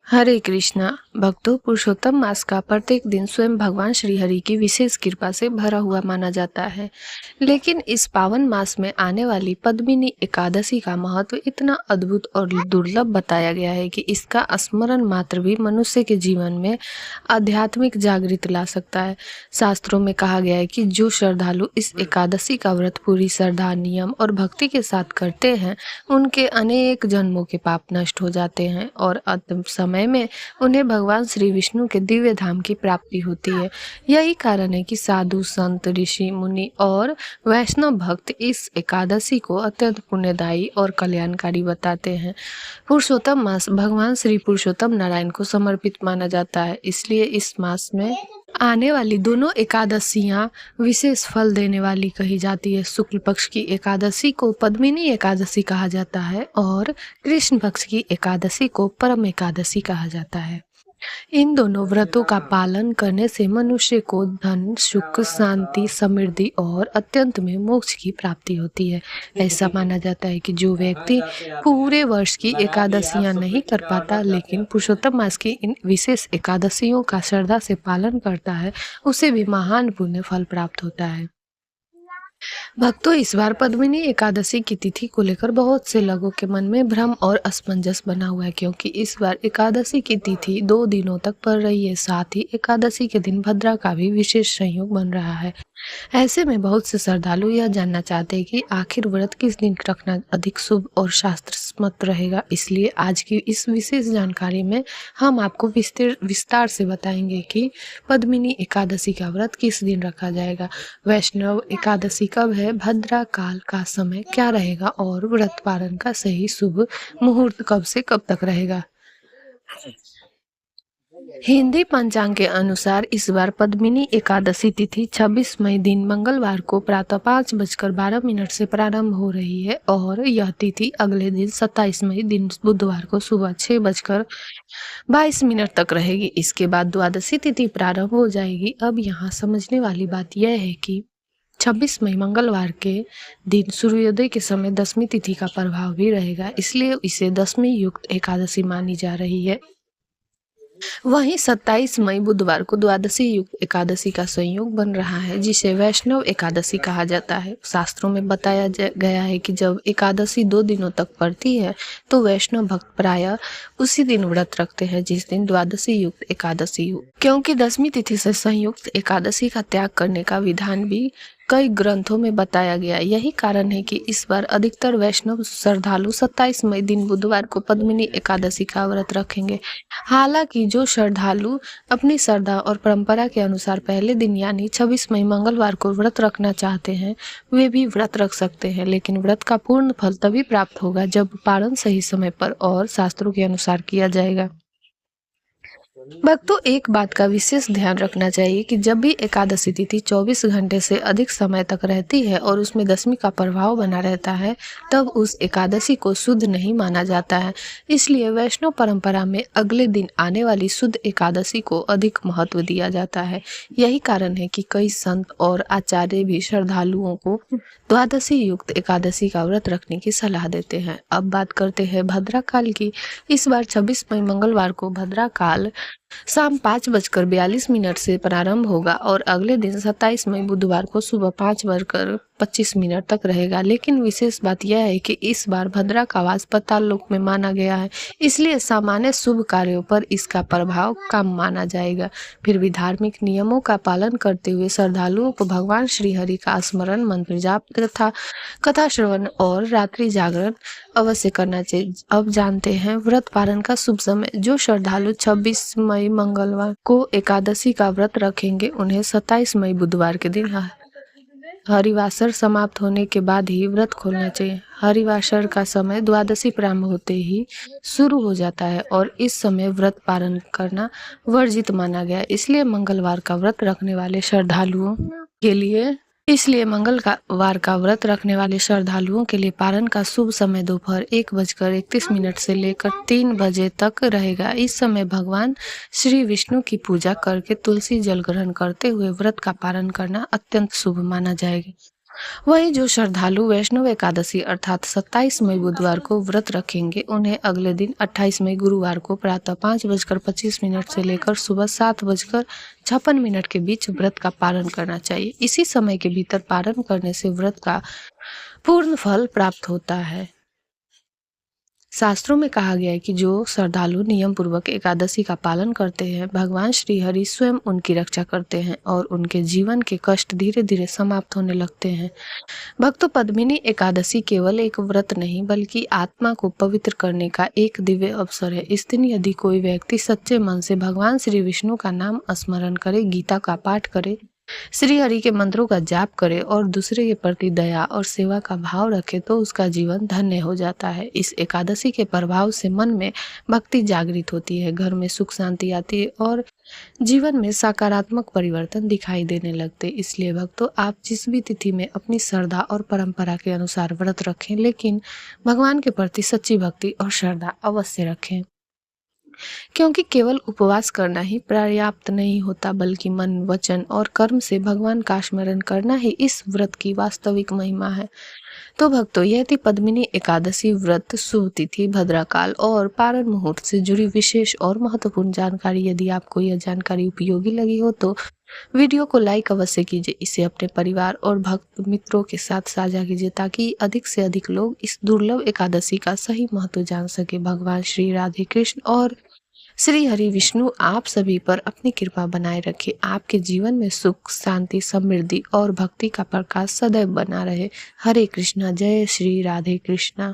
हरे कृष्णा भक्तों, पुरुषोत्तम मास का प्रत्येक दिन स्वयं भगवान श्री हरि की विशेष कृपा से भरा हुआ माना जाता है। लेकिन इस पावन मास में आने वाली पद्मिनी एकादशी का महत्व इतना अद्भुत और दुर्लभ बताया गया है कि इसका स्मरण मात्र भी मनुष्य के जीवन में आध्यात्मिक जागृति ला सकता है। शास्त्रों में कहा गया है कि जो श्रद्धालु इस एकादशी का व्रत पूरी श्रद्धा, नियम और भक्ति के साथ करते हैं, उनके अनेक जन्मों के पाप नष्ट हो जाते हैं और अंतिम समय में उन्हें भगवान श्री विष्णु के दिव्य धाम की प्राप्ति होती है। यही कारण है कि साधु, संत, ऋषि, मुनि और वैष्णव भक्त इस एकादशी को अत्यंत पुण्यदायी और कल्याणकारी बताते हैं। पुरुषोत्तम मास भगवान श्री पुरुषोत्तम नारायण को समर्पित माना जाता है, इसलिए इस मास में आने वाली दोनों एकादशियां विशेष फल देने वाली कही जाती है। शुक्ल पक्ष की एकादशी को पद्मिनी एकादशी कहा जाता है और कृष्ण पक्ष की एकादशी को परम एकादशी कहा जाता है। इन दोनों व्रतों का पालन करने से मनुष्य को धन, सुख, शांति, समृद्धि और अत्यंत में मोक्ष की प्राप्ति होती है। ऐसा माना जाता है कि जो व्यक्ति पूरे वर्ष की एकादशियां नहीं कर पाता, लेकिन पुरुषोत्तम मास की इन विशेष एकादशियों का श्रद्धा से पालन करता है, उसे भी महान पुण्य फल प्राप्त होता है। भक्तों, इस बार पद्मिनी एकादशी की तिथि को लेकर बहुत से लोगों के मन में भ्रम और असमंजस बना हुआ है, क्योंकि इस बार एकादशी की तिथि 2 दिनों तक पड़ रही है। साथ ही एकादशी के दिन भद्रा का भी विशेष संयोग बन रहा है। ऐसे में बहुत से श्रद्धालु यह जानना चाहते हैं कि आखिर व्रत किस दिन रखना अधिक शुभ और शास्त्र सम्मत रहेगा। इसलिए आज की इस विशेष जानकारी में हम आपको विस्तार से बताएंगे कि पद्मिनी एकादशी का व्रत किस दिन रखा जाएगा, वैष्णव एकादशी कब है, भद्रा काल का समय क्या रहेगा और व्रत पालन का सही शुभ मुहूर्त कब से कब तक रहेगा। हिंदी पंचांग के अनुसार इस बार पद्मिनी एकादशी तिथि 26 मई दिन मंगलवार को प्रातः 5:12 से प्रारंभ हो रही है और यह तिथि अगले दिन 27 मई दिन बुधवार को सुबह 6:22 तक रहेगी। इसके बाद द्वादशी तिथि प्रारंभ हो जाएगी। अब यहाँ समझने वाली बात यह है कि 26 मई मंगलवार के दिन सूर्योदय के समय दसवीं तिथि का प्रभाव भी रहेगा, इसलिए इसे दसवीं युक्त एकादशी मानी जा रही है। वहीं 27 मई बुधवार को द्वादशी युक्त एकादशी का संयोग बन रहा है, जिसे वैष्णव एकादशी कहा जाता है। शास्त्रों में बताया गया है कि जब एकादशी 2 दिनों तक पड़ती है तो वैष्णव भक्त प्रायः उसी दिन व्रत रखते हैं जिस दिन द्वादशी युक्त एकादशी हो, क्योंकि दसवीं तिथि से संयुक्त एकादशी का त्याग करने का विधान भी कई ग्रंथों में बताया गया। यही कारण है कि इस बार अधिकतर वैष्णव श्रद्धालु 27 मई दिन बुधवार को पद्मिनी एकादशी का व्रत रखेंगे। हालांकि जो श्रद्धालु अपनी श्रद्धा और परंपरा के अनुसार पहले दिन यानी 26 मई मंगलवार को व्रत रखना चाहते हैं, वे भी व्रत रख सकते हैं, लेकिन व्रत का पूर्ण फल तभी प्राप्त होगा जब पारण सही समय पर और शास्त्रों के अनुसार किया जाएगा। भक्तों, एक बात का विशेष ध्यान रखना चाहिए कि जब भी एकादशी तिथि 24 घंटे से अधिक समय तक रहती है और उसमें दशमी का प्रभाव बना रहता है, तब उस एकादशी को शुद्ध नहीं माना जाता है। इसलिए वैष्णव परंपरा में अगले दिन आने वाली शुद्ध एकादशी को अधिक महत्व दिया जाता है। यही कारण है कि कई संत और आचार्य भी श्रद्धालुओं को द्वादशी युक्त एकादशी का व्रत रखने की सलाह देते हैं। अब बात करते हैं भद्रा काल की। इस बार 26 मई मंगलवार को भद्रा काल शाम 5:42 से प्रारंभ होगा और अगले दिन 27 मई बुधवार को सुबह 5:25 तक रहेगा। लेकिन विशेष बात यह है कि इस बार भद्रा का वास पाताल लोक में माना गया है, इसलिए सामान्य शुभ कार्यों पर इसका प्रभाव कम माना जाएगा। फिर भी धार्मिक नियमों का पालन करते हुए श्रद्धालुओं को भगवान श्री हरि का स्मरण, मंत्र जाप तथा कथा श्रवण और रात्रि जागरण अवश्य करना चाहिए। अब जानते हैं व्रत पालन का शुभ समय। जो श्रद्धालु 26 मई मंगलवार को एकादशी का व्रत रखेंगे, उन्हें 27 मई बुधवार के दिन हरिवासर समाप्त होने के बाद ही व्रत खोलना चाहिए। हरिवासर का समय द्वादशी प्रारंभ होते ही शुरू हो जाता है और इस समय व्रत पालन करना वर्जित माना गया। इसलिए मंगलवार का व्रत रखने वाले श्रद्धालुओं के लिए पारण का शुभ समय दोपहर 1:31 से लेकर 3 बजे तक रहेगा। इस समय भगवान श्री विष्णु की पूजा करके तुलसी जल ग्रहण करते हुए व्रत का पारण करना अत्यंत शुभ माना जाएगा। वहीं जो श्रद्धालु वैष्णव एकादशी अर्थात 27 मई बुधवार को व्रत रखेंगे, उन्हें अगले दिन 28 मई गुरुवार को प्रातः 5:25 से लेकर सुबह 7:56 के बीच व्रत का पालन करना चाहिए। इसी समय के भीतर पालन करने से व्रत का पूर्ण फल प्राप्त होता है। शास्त्रों में कहा गया है कि जो श्रद्धालु नियम पूर्वक एकादशी का पालन करते हैं, भगवान श्री हरि स्वयं उनकी रक्षा करते हैं और उनके जीवन के कष्ट धीरे धीरे समाप्त होने लगते हैं। भक्तों, पद्मिनी एकादशी केवल एक व्रत नहीं बल्कि आत्मा को पवित्र करने का एक दिव्य अवसर है। इस दिन यदि कोई व्यक्ति सच्चे मन से भगवान श्री विष्णु का नाम स्मरण करे, गीता का पाठ करे, श्री हरि के मंत्रों का जाप करे और दूसरे के प्रति दया और सेवा का भाव रखे तो उसका जीवन धन्य हो जाता है। इस एकादशी के प्रभाव से मन में भक्ति जागृत होती है, घर में सुख शांति आती है और जीवन में सकारात्मक परिवर्तन दिखाई देने लगते। इसलिए भक्तों, आप जिस भी तिथि में अपनी श्रद्धा और परंपरा के अनुसार व्रत रखें, लेकिन भगवान के प्रति सच्ची भक्ति और श्रद्धा अवश्य रखें, क्योंकि केवल उपवास करना ही पर्याप्त नहीं होता, बल्कि मन, वचन और कर्म से भगवान का स्मरण करना ही इस व्रत की वास्तविक महिमा है। तो भक्तों, यह थी पद्मिनी एकादशी व्रत शुभ तिथि, भद्राकाल और पारण मुहूर्त से जुड़ी विशेष और महत्वपूर्ण जानकारी। यदि आपको यह जानकारी उपयोगी लगी हो तो वीडियो को लाइक अवश्य कीजिए, इसे अपने परिवार और भक्त मित्रों के साथ साझा कीजिए ताकि अधिक से अधिक लोग इस दुर्लभ एकादशी का सही महत्व जान सके। भगवान श्री राधे कृष्ण और श्री हरि विष्णु आप सभी पर अपनी कृपा बनाए रखे। आपके जीवन में सुख, शांति, समृद्धि और भक्ति का प्रकाश सदैव बना रहे। हरे कृष्णा। जय श्री राधे कृष्णा।